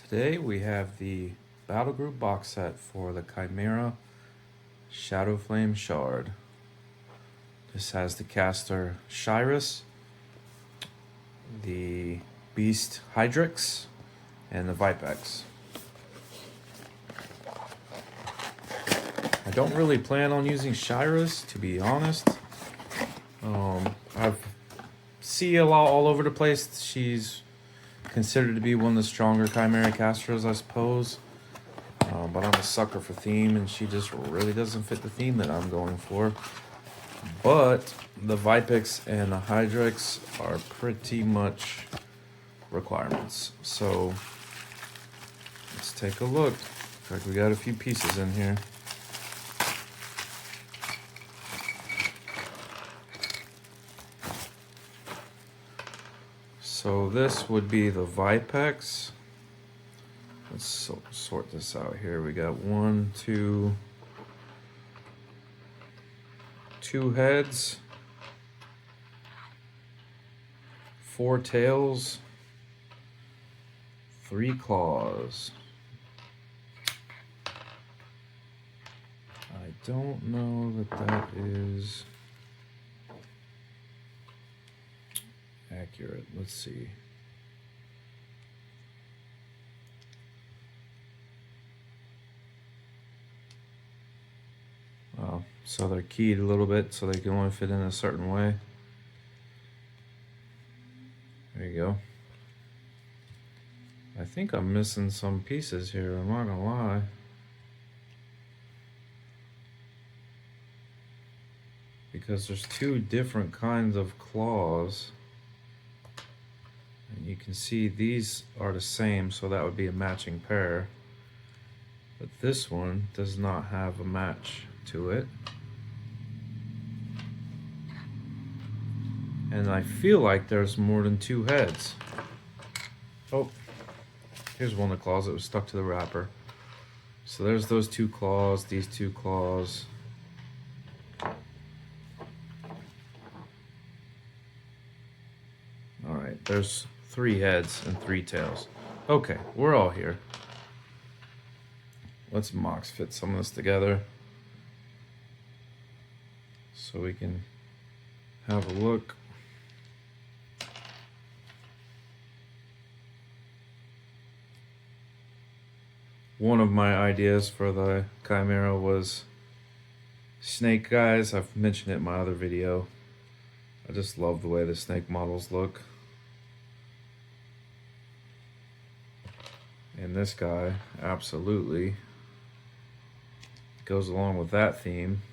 Today we have the Battlegroup Box Set for the Khymaera Shadowflame Shard. This has the caster Shyrus, the Beast Hydrix, and the Vipex. I don't really plan on using Shyrus, to be honest. I see a lot all over the place. She's considered to be one of the stronger Khymaera casters, I suppose. But I'm a sucker for theme, and she just really doesn't fit the theme that I'm going for. But the Vipex and the Hydrix are pretty much requirements. So let's take a look. Looks like we got a few pieces in here. So this would be the Vipex. Let's sort this out here. We got two heads, 4 tails, 3 claws. I don't know that is accurate. Let's see. So they're keyed a little bit so they can only fit in a certain way. There you go. I think I'm missing some pieces here, I'm not gonna lie. Because there's 2 different kinds of claws. And you can see these are the same, so that would be a matching pair. But this one does not have a match to it. And I feel like there's more than 2 heads. Oh, here's one of the claws that was stuck to the wrapper. So there's those 2 claws, these 2 claws. Alright, there's 3 heads and 3 tails. Okay, we're all here. Let's Mox fit some of this together so we can have a look. One of my ideas for the Khymaera was snake guys. I've mentioned it in my other video. I just love the way the snake models look. And this guy absolutely goes along with that theme.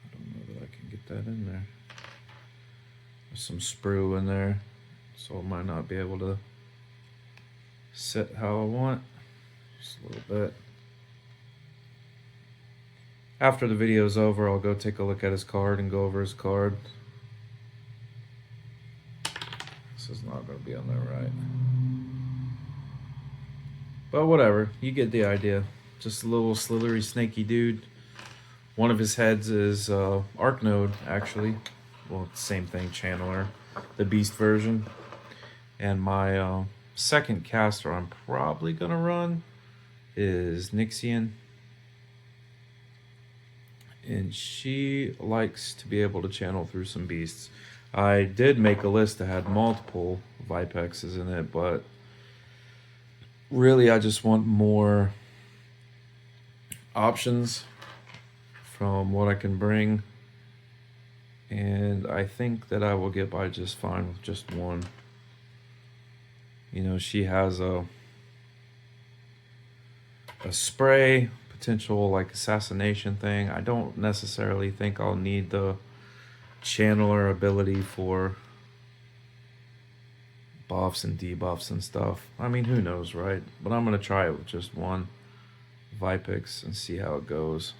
I don't know that I can get that in there. There's some sprue in there, so I might not be able to sit how I want. Just a little bit. After the video's over, I'll go take a look at his card and go over his card. This is not going to be on there right. But whatever, you get the idea. Just a little slithery, snaky dude. One of his heads is Arcnode, actually. Well, same thing, Channeler, the Beast version. And my second caster I'm probably going to run is Nixian. And she likes to be able to channel through some beasts. I did make a list that had multiple Vipexes in it, but really I just want more options from what I can bring. And I think that I will get by just fine with just one. You know, she has a spray, potential like assassination thing. I don't necessarily think I'll need the channeler ability for buffs and debuffs and stuff. I mean, who knows, right? But I'm gonna try it with just one Vipex and see how it goes.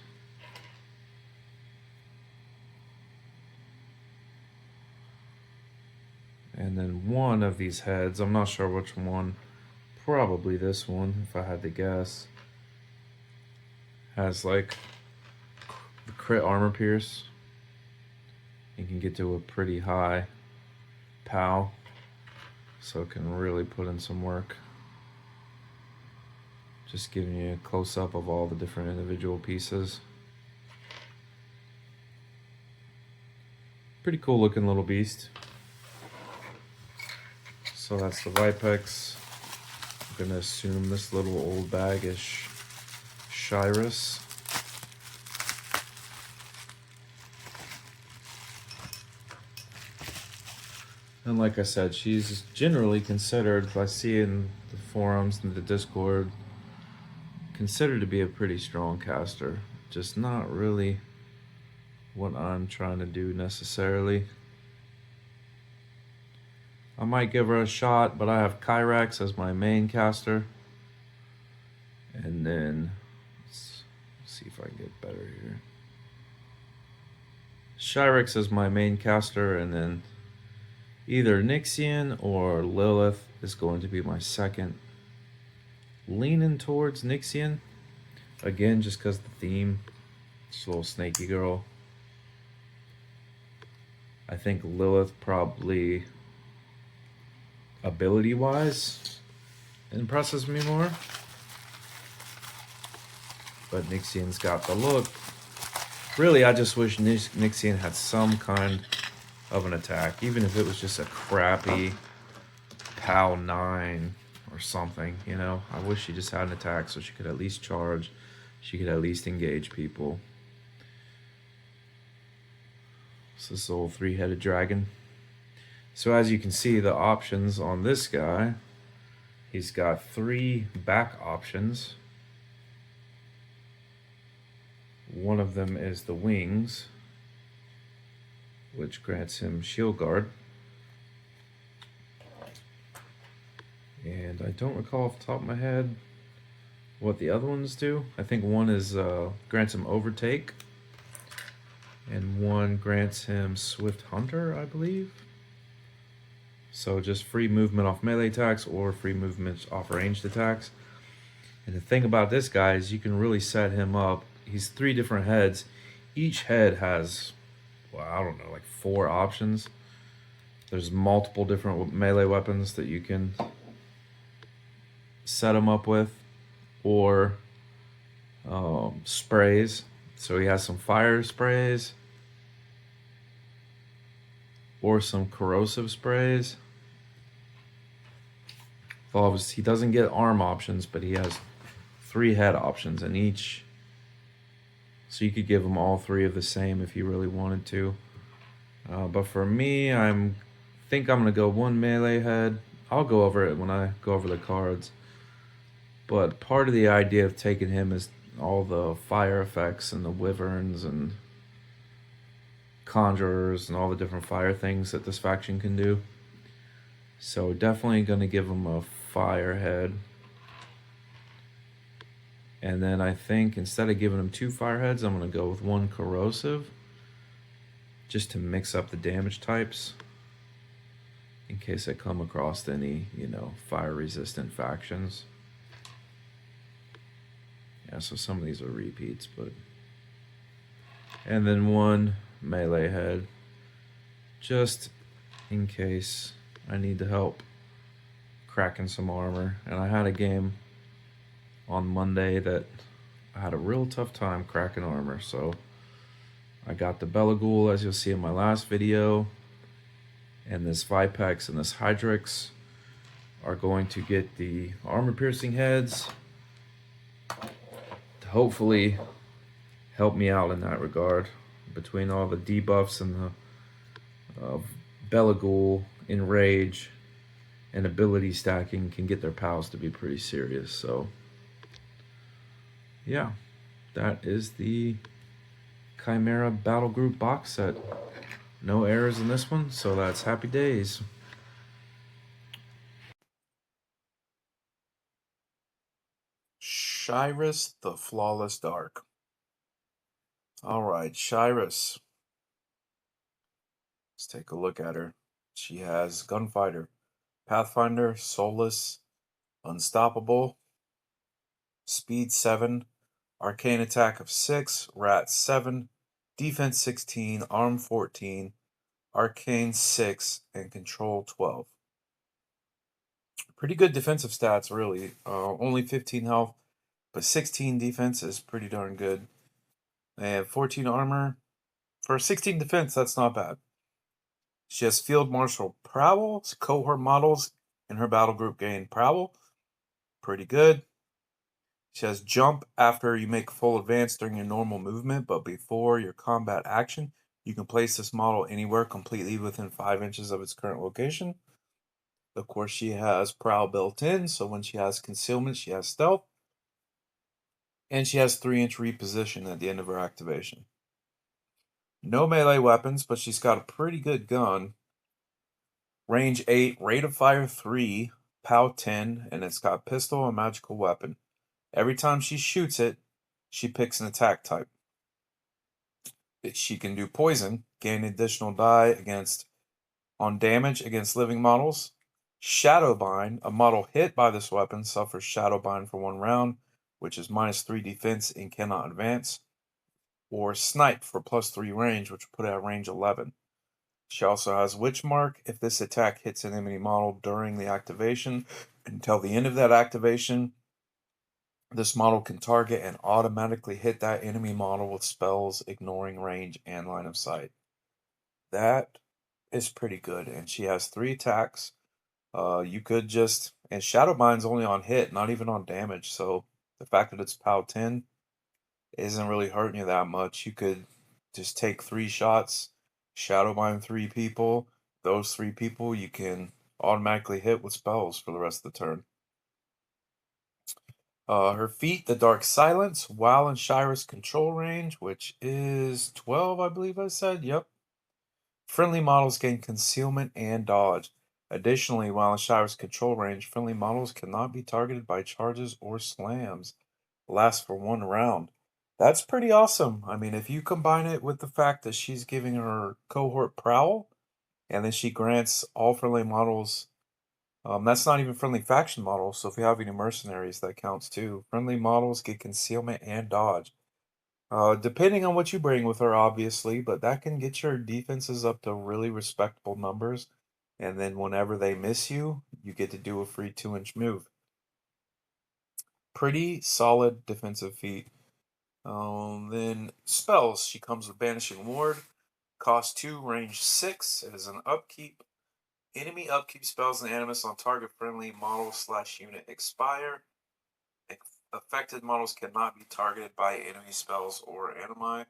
And then one of these heads, I'm not sure which one, probably this one if I had to guess, has like the crit armor pierce. You can get to a pretty high POW. so it can really put in some work. Just giving you a close-up of all the different individual pieces. Pretty cool looking little beast. So that's the Vipex. I'm gonna assume this little old bag is Shyrus. And like I said, she's generally considered, I see in the forums and the Discord, considered to be a pretty strong caster. Just not really what I'm trying to do necessarily. I might give her a shot, but I have Khyrax as my main caster. And then, let's see if I can get better here. Shyrix is my main caster, and then either Nixian or Lilith is going to be my second. Leaning towards Nixian, again, just because the theme. This little snaky girl. I think Lilith probably, ability-wise, impresses me more. But Nixian's got the look. Really, I just wish Nixian had some kind of an attack, even if it was just a crappy PAL 9 or something, you know? I wish she just had an attack so she could at least charge, she could at least engage people. So this old 3-headed dragon. So as you can see, the options on this guy, he's got 3 back options. One of them is the wings, which grants him shield guard. And I don't recall off the top of my head what the other ones do. I think one is grants him overtake, and one grants him swift hunter, I believe. So just free movement off melee attacks or free movement off ranged attacks. And the thing about this guy is you can really set him up. He's 3 different heads. Each head has, well, I don't know, like 4 options. There's multiple different melee weapons that you can set him up with, or sprays. So he has some fire sprays or some corrosive sprays. Well, he doesn't get arm options, but he has 3 head options in each. So you could give him all 3 of the same if you really wanted to. But for me, I think I'm gonna go 1 melee head. I'll go over it when I go over the cards. But part of the idea of taking him is all the fire effects and the wyverns and conjurers and all the different fire things that this faction can do. So definitely gonna give him a fire head. And then I think instead of giving him 2 fire heads, I'm gonna go with 1 corrosive, just to mix up the damage types in case I come across any, you know, fire resistant factions. Yeah, so some of these are repeats, but... And then 1 melee head, just in case I need to help cracking some armor. And I had a game on Monday that I had a real tough time cracking armor, so I got the Battlegroup, as you'll see in my last video, and this Vipex and this Hydrix are going to get the armor-piercing heads to hopefully help me out in that regard. Between all the debuffs and the Battlegroup, Enrage, and ability stacking can get their pals to be pretty serious. So yeah, that is the Khymaera Battlegroup Box Set. No errors in this one, so that's happy days. Shyrus, the Flawless Dark. Alright, Shyrus. Let's take a look at her. She has Gunfighter, Pathfinder, Soulless, Unstoppable, Speed 7, Arcane Attack of 6, Rat 7, Defense 16, Arm 14, Arcane 6, and Control 12. Pretty good defensive stats, really. Only 15 health, but 16 defense is pretty darn good. They have 14 armor. For 16 defense, that's not bad. She has Field Marshal Prowl. Cohort models in her battle group gain Prowl. Pretty good. She has Jump after you make full advance during your normal movement, but before your combat action. You can place this model anywhere completely within 5 inches of its current location. Of course, she has Prowl built in, so when she has Concealment, she has Stealth. And she has 3-inch reposition at the end of her activation. No melee weapons, but she's got a pretty good gun. Range 8, rate of fire 3, POW 10, and it's got pistol and magical weapon. Every time she shoots it, she picks an attack type. She can do poison, gain additional die on damage against living models. Shadowbind, a model hit by this weapon suffers Shadowbind for 1 round, which is -3 defense and cannot advance. Or Snipe for +3 range, which put it at range 11. She also has Witch Mark. If this attack hits an enemy model during the activation, until the end of that activation, this model can target and automatically hit that enemy model with spells ignoring range and line of sight. That is pretty good, and she has 3 attacks. You could just, and Shadowbind's only on hit, not even on damage, so the fact that it's POW 10 isn't really hurting you that much. You could just take 3 shots, Shadowbind 3 people. Those 3 people you can automatically hit with spells for the rest of the turn. Her feat, the Dark Silence, while in Shira's control range, which is 12, I believe I said. Yep. Friendly models gain concealment and dodge. Additionally, while in Shira's control range, friendly models cannot be targeted by charges or slams. Lasts for 1 round. That's pretty awesome. I mean, if you combine it with the fact that she's giving her cohort Prowl, and then she grants all friendly models, that's not even friendly faction models, so if you have any mercenaries, that counts too. Friendly models get concealment and dodge. Depending on what you bring with her, obviously, but that can get your defenses up to really respectable numbers. And then whenever they miss you, you get to do a free 2-inch move. Pretty solid defensive feat. Then spells. She comes with Banishing Ward. Cost 2, range 6. It is an upkeep. Enemy upkeep spells and animus on target friendly model/unit expire. Affected models cannot be targeted by enemy spells or animi.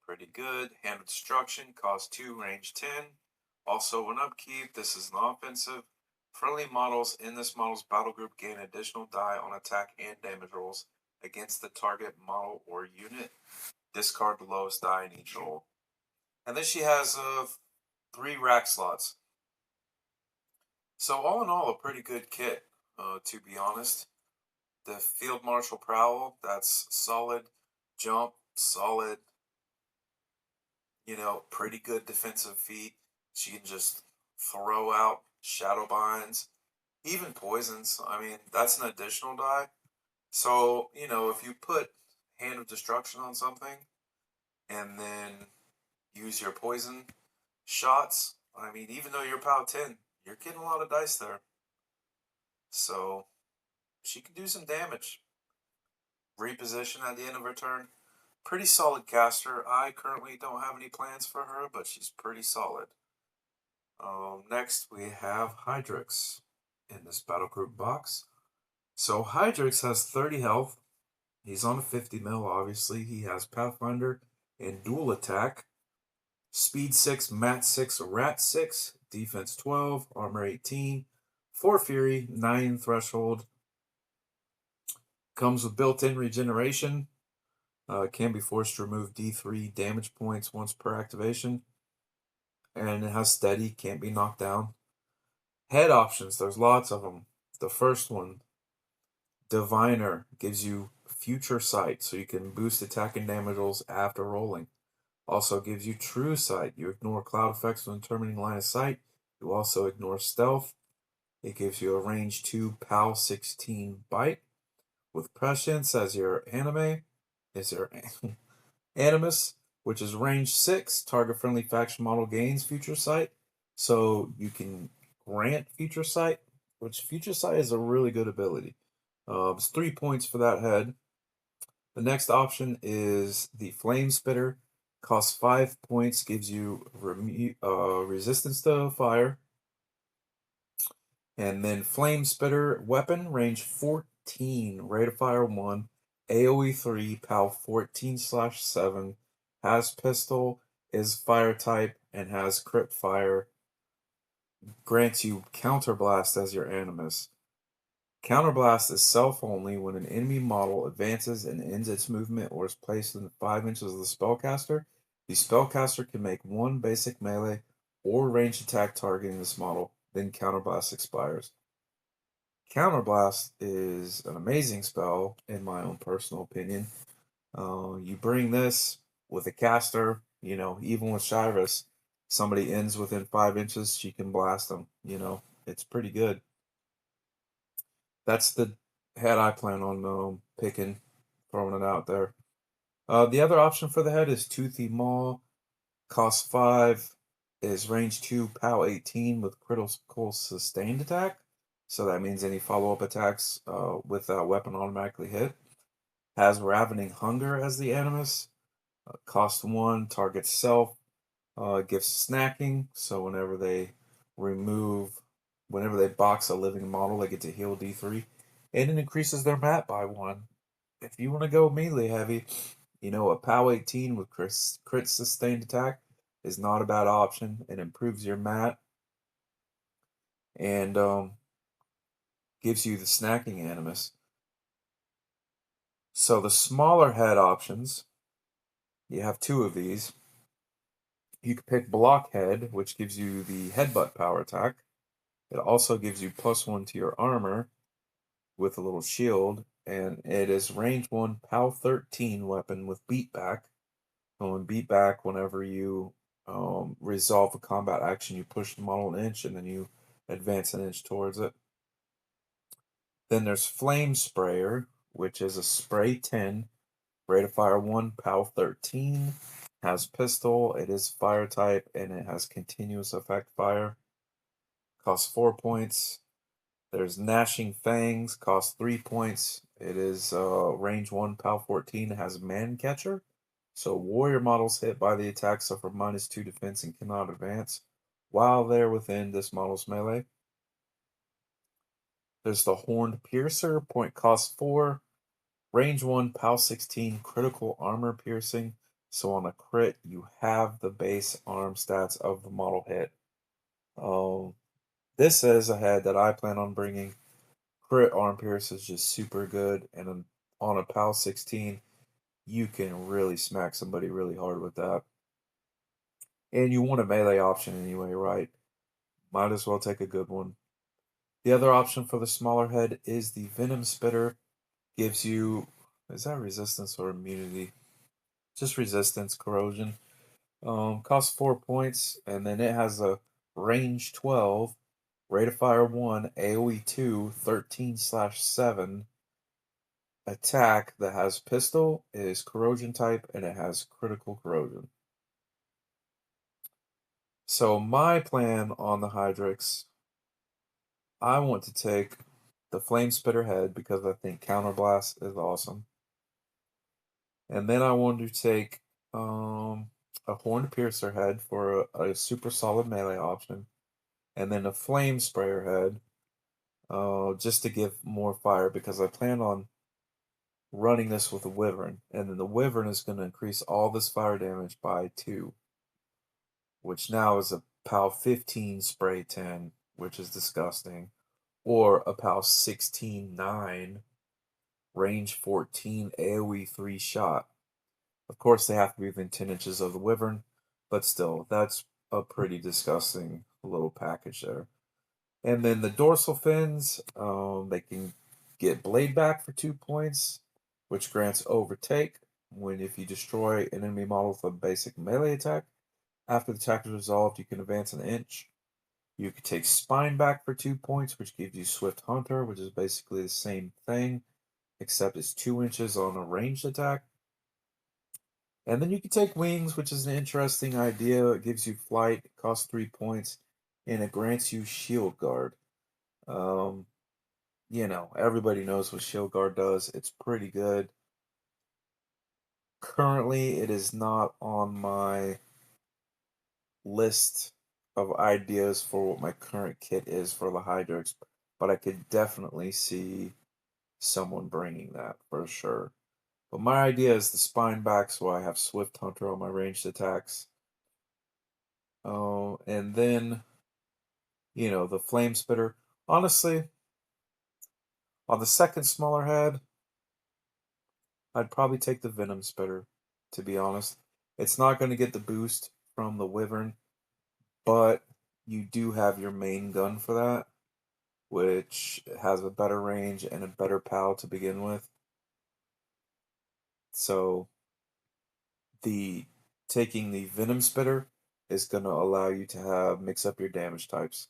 Pretty good. Hand of Destruction. Cost 2, range 10. Also an upkeep. This is an offensive. Friendly models in this model's battle group gain additional die on attack and damage rolls against the target model or unit. Discard the lowest die in each roll. And then she has 3 rack slots. So all in all, a pretty good kit, to be honest. The Field Marshal Prowl, that's solid. Jump, solid. Pretty good defensive feat. She can just throw out shadow binds, even poisons. I mean, that's an additional die. So, if you put Hand of Destruction on something and then use your poison shots, I mean, even though you're POW 10, you're getting a lot of dice there. So, she can do some damage. Reposition at the end of her turn. Pretty solid caster. I currently don't have any plans for her, but she's pretty solid. Next, we have Hydrix in this Battlegroup box. So Hydrix has 30 health. He's on a 50 mil, obviously. He has Pathfinder and Dual Attack. Speed 6, Mat 6, Rat 6. Defense 12, Armor 18. 4 Fury, 9 Threshold. Comes with built-in regeneration. Can be forced to remove D3 damage points once per activation. And it has steady, can't be knocked down. Head options, there's lots of them. The first one, Diviner, gives you Future Sight, so you can boost attack and damage rolls after rolling. Also gives you True Sight. You ignore cloud effects when determining line of sight. You also ignore stealth. It gives you a range 2 POW 16 bite. With Prescience as your Animus, which is range 6. Target friendly faction model gains Future Sight. So you can grant Future Sight which Future Sight is a really good ability. It's 3 points for that head. The next option is the Flame Spitter. Costs 5 points, gives you resistance to fire. And then Flame Spitter weapon, range 14, rate of fire 1, AoE 3, PAL 14/7, has pistol, is fire type, and has crit fire. Grants you Counterblast as your animus. Counterblast is self only when an enemy model advances and ends its movement or is placed within 5 inches of the spellcaster. The spellcaster can make one basic melee or ranged attack targeting this model, then Counterblast expires. Counterblast is an amazing spell, in my own personal opinion. You bring this with a caster, even with Shyrus, somebody ends within 5 inches, she can blast them. It's pretty good. That's the head I plan on picking, throwing it out there. The other option for the head is Toothy Maw. Cost 5, is range 2, POW 18 with critical sustained attack. So that means any follow-up attacks with that weapon automatically hit. Has Ravening Hunger as the animus. Cost 1, targets self. Gives snacking, so whenever they box a living model, they get to heal D3. And it increases their mat by 1. If you want to go melee heavy, a POW 18 with crit sustained attack is not a bad option. It improves your mat and gives you the snacking animus. So the smaller head options, you have 2 of these. You can pick Blockhead, which gives you the headbutt power attack. It also gives you +1 to your armor with a little shield, and it is range 1 POW 13 weapon with beatback. And beatback, whenever you resolve a combat action, you push the model an inch and then you advance an inch towards it. Then there's Flame Sprayer, which is a spray 10, rate of fire 1, POW 13, has pistol, it is fire type, and it has continuous effect fire. Costs 4 points. There's Gnashing Fangs, costs 3 points. It is range 1, POW 14. It has Man Catcher. So warrior models hit by the attack suffer -2 defense and cannot advance while they're within this model's melee. There's the Horned Piercer, point cost 4. Range 1, POW 16, critical armor piercing. So on a crit, you have the base arm stats of the model hit. This is a head that I plan on bringing. Crit arm pierce is just super good, and on a POW 16, you can really smack somebody really hard with that. And you want a melee option anyway, right? Might as well take a good one. The other option for the smaller head is the Venom Spitter. Gives you, is that resistance or immunity? Just resistance, corrosion. Costs 4 points, and then it has a range 12, rate of fire 1, AoE 2, 13/7 attack that has pistol, is corrosion type, and it has critical corrosion. So my plan on the Hydrix, I want to take the Flame Spitter head because I think Counterblast is awesome. And then I want to take a Horned Piercer head for a super solid melee option. And then a Flame Sprayer head just to give more fire because I plan on running this with a Wyvern. And then the Wyvern is going to increase all this fire damage by 2. Which now is a POW 15 spray 10, which is disgusting, or a POW 16/9, range 14, AoE 3 shot. Of course, they have to be within 10 inches of the Wyvern, but still, that's a pretty disgusting little package there. And then the dorsal fins, they can get blade back for 2 points, which grants overtake if you destroy an enemy model with a basic melee attack. After the attack is resolved, you can advance an inch. You can take Spine back for 2 points, which gives you Swift Hunter, which is basically the same thing, except it's 2 inches on a ranged attack. And then you can take Wings, which is an interesting idea. It gives you flight, it costs 3 points, and it grants you Shield Guard. You know, everybody knows what Shield Guard does. It's pretty good. Currently, it is not on my list of ideas for what my current kit is for the Hydrix, but I could definitely see someone bringing that for sure. But my idea is the spine back, so I have Swift Hunter on my ranged attacks. Oh, and then, you know, the Flame Spitter. Honestly, on the second smaller head, I'd probably take the Venom Spitter, to be honest. It's not going to get the boost from the Wyvern, but you do have your main gun for that, which has a better range and a better POW to begin with. So the taking the Venom Spitter is going to allow you to have mix up your damage types.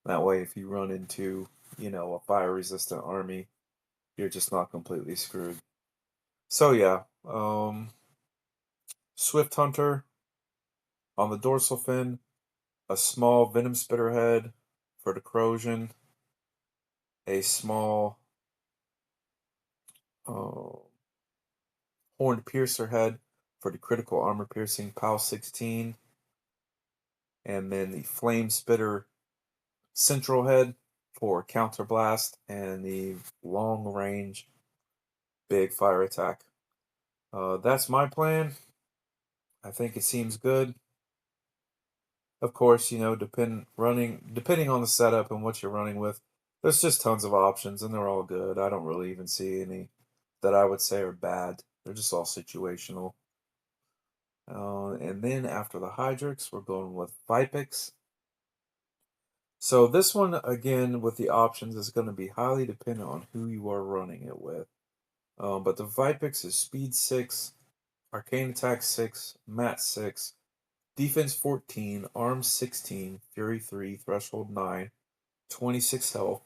That way, if you run into, you know, a fire resistant army, you're just not completely screwed. So yeah, Swift Hunter on the dorsal fin, a small Venom Spitter head for the corrosion, a small uh, Horned Piercer head for the critical armor piercing POW 16, and then the Flame Spitter central head for counterblast and the long range big fire attack. That's my plan. I think it seems good. Of course, you know, depending on the setup and what you're running with, there's just tons of options and they're all good. I don't really even see any that I would say are bad. They're just all situational. And then after the Hydrix, we're going with Vipix. So this one, again, with the options, is going to be highly dependent on who you are running it with. But the Vipix is Speed 6, Arcane Attack 6, Mat 6, Defense 14, Arms 16, Fury 3, Threshold 9, 26 health.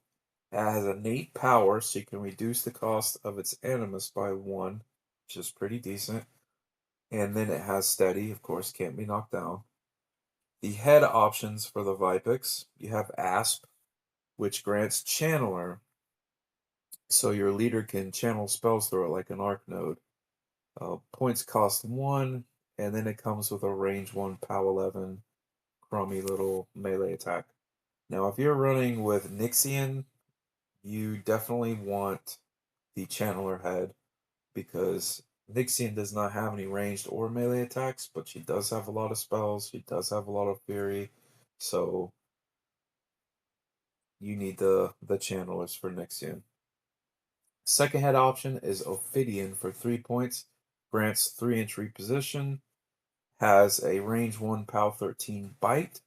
It has innate power, so you can reduce the cost of its animus by 1, which is pretty decent. And then it has steady, of course, can't be knocked down. The head options for the Vipix, you have Asp, which grants Channeler, so your leader can channel spells through it like an Arc Node. Points cost 1, and then it comes with a range 1 POW 11 crummy little melee attack. Now, if you're running with Nixian, you definitely want the Channeler head because Nixian does not have any ranged or melee attacks, but she does have a lot of spells. She does have a lot of fury, so you need the channelers for Nixian. Second head option is Ophidian for 3 points, grants 3-inch reposition, has a range 1 POW 13 bite,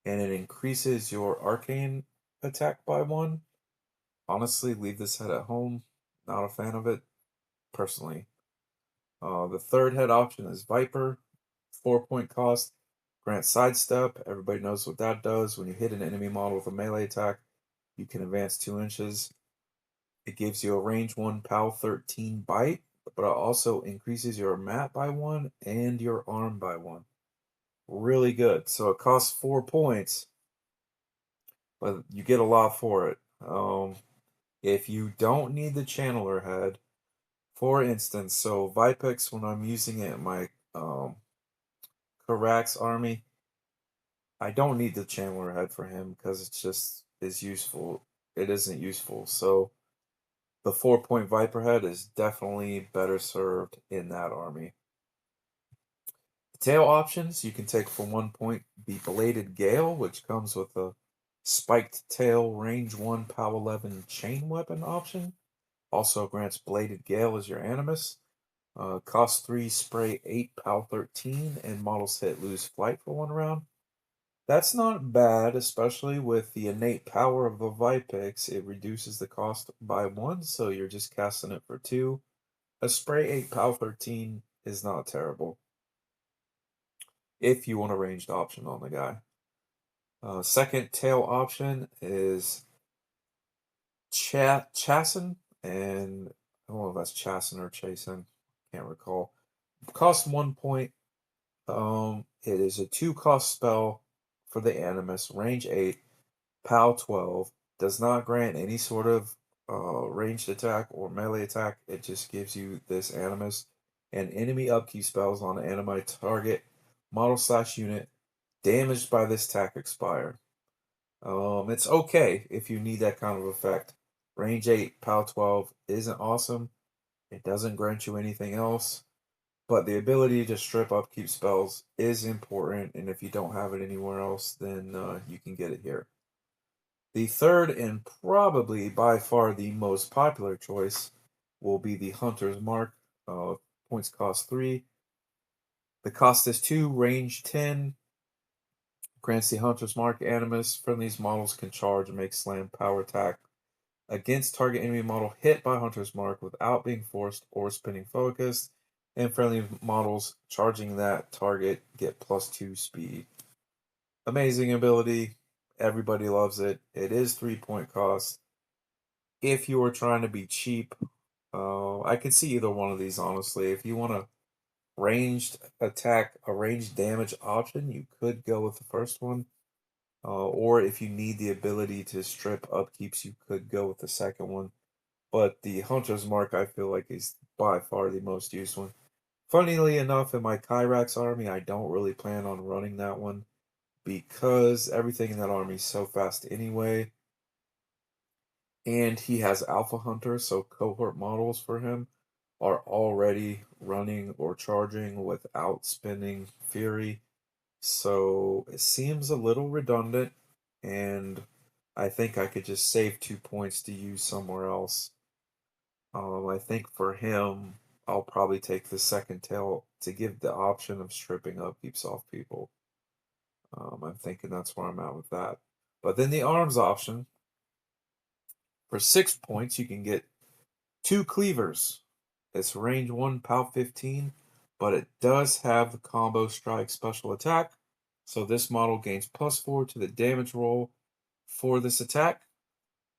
and it increases your arcane attack by 1. Honestly, leave this head at home. Not a fan of it, personally. The third head option is Viper, 4-point cost, grants sidestep. Everybody knows what that does. When you hit an enemy model with a melee attack, you can advance 2 inches. It gives you a range 1 POW 13 bite, but it also increases your mat by 1 and your arm by 1. Really good. So it costs 4 points, but you get a lot for it. If you don't need the channeler head, for instance, so Vipix, when I'm using it in my Karax army, I don't need the channeler head for him because it's just is useful. It isn't useful. So the 4-point Viper head is definitely better served in that army. The tail options you can take for 1 point the Bladed Gale, which comes with a spiked tail range 1 POW 11 chain weapon option. Also grants Bladed Gale as your animus. Cost 3, spray 8, POW 13, and models hit lose flight for 1 round. That's not bad, especially with the innate power of the Vipix. It reduces the cost by 1, so you're just casting it for 2. A spray 8 POW 13 is not terrible if you want a ranged option on the guy. Second tail option is Chasen, and I don't know if that's Chasen or Chasen. Can't recall. Cost 1 point. It is a 2-cost spell for the Animus, range 8, POW 12. Does not grant any sort of ranged attack or melee attack. It just gives you this Animus and enemy upkeep spells on an enemy target model/unit damaged by this attack expire. It's okay if you need that kind of effect. Range 8, POW 12 isn't awesome. It doesn't grant you anything else. But the ability to strip upkeep spells is important, and if you don't have it anywhere else, then you can get it here. The third and probably by far the most popular choice will be the Hunter's Mark. Points cost 3. The cost is 2, range 10. Grants the Hunter's Mark Animus. Friendly's models can charge and make slam power attack against target enemy model hit by Hunter's Mark without being forced or spinning focus. And friendly models charging that target get +2 speed. Amazing ability. Everybody loves it. It is 3-point cost. If you are trying to be cheap, I could see either one of these, honestly. If you want a ranged attack, a ranged damage option, you could go with the first one. Or if you need the ability to strip upkeeps, you could go with the second one. But the Hunter's Mark, I feel like, is by far the most used one. Funnily enough, in my Kyrax army, I don't really plan on running that one because everything in that army is so fast anyway. And he has Alpha Hunter, so cohort models for him are already running or charging without spending Fury. So it seems a little redundant, and I think I could just save 2 points to use somewhere else. I think for him, I'll probably take the second tail to give the option of stripping upkeeps off people. I'm thinking that's where I'm at with that. But then the arms option, for 6 points, you can get 2 cleavers. It's range 1, POW 15, but it does have the combo strike special attack. So this model gains +4 to the damage roll for this attack.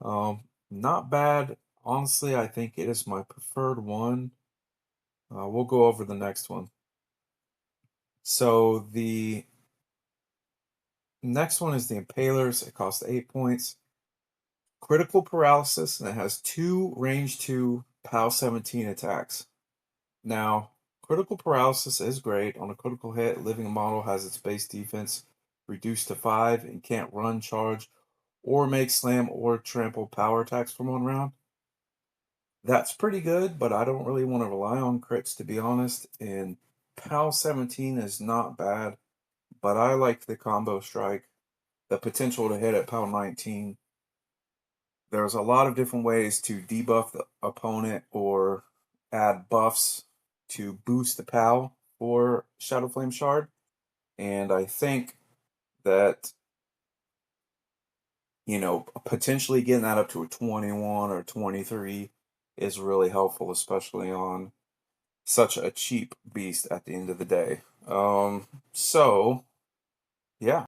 Not bad. Honestly, I think it is my preferred one. We'll go over the next one. So the next one is the Impalers. It costs 8 points. Critical paralysis, and it has 2 range 2 POW 17 attacks. Now, critical paralysis is great. On a critical hit, living model has its base defense reduced to 5 and can't run, charge, or make slam or trample power attacks for 1 round. That's pretty good, but I don't really want to rely on crits, to be honest. And POW 17 is not bad, but I like the combo strike, the potential to hit at POW 19. There's a lot of different ways to debuff the opponent or add buffs to boost the POW for Shadowflame Shard. And I think that, potentially getting that up to a 21 or 23 is really helpful, especially on such a cheap beast at the end of the day. So, yeah.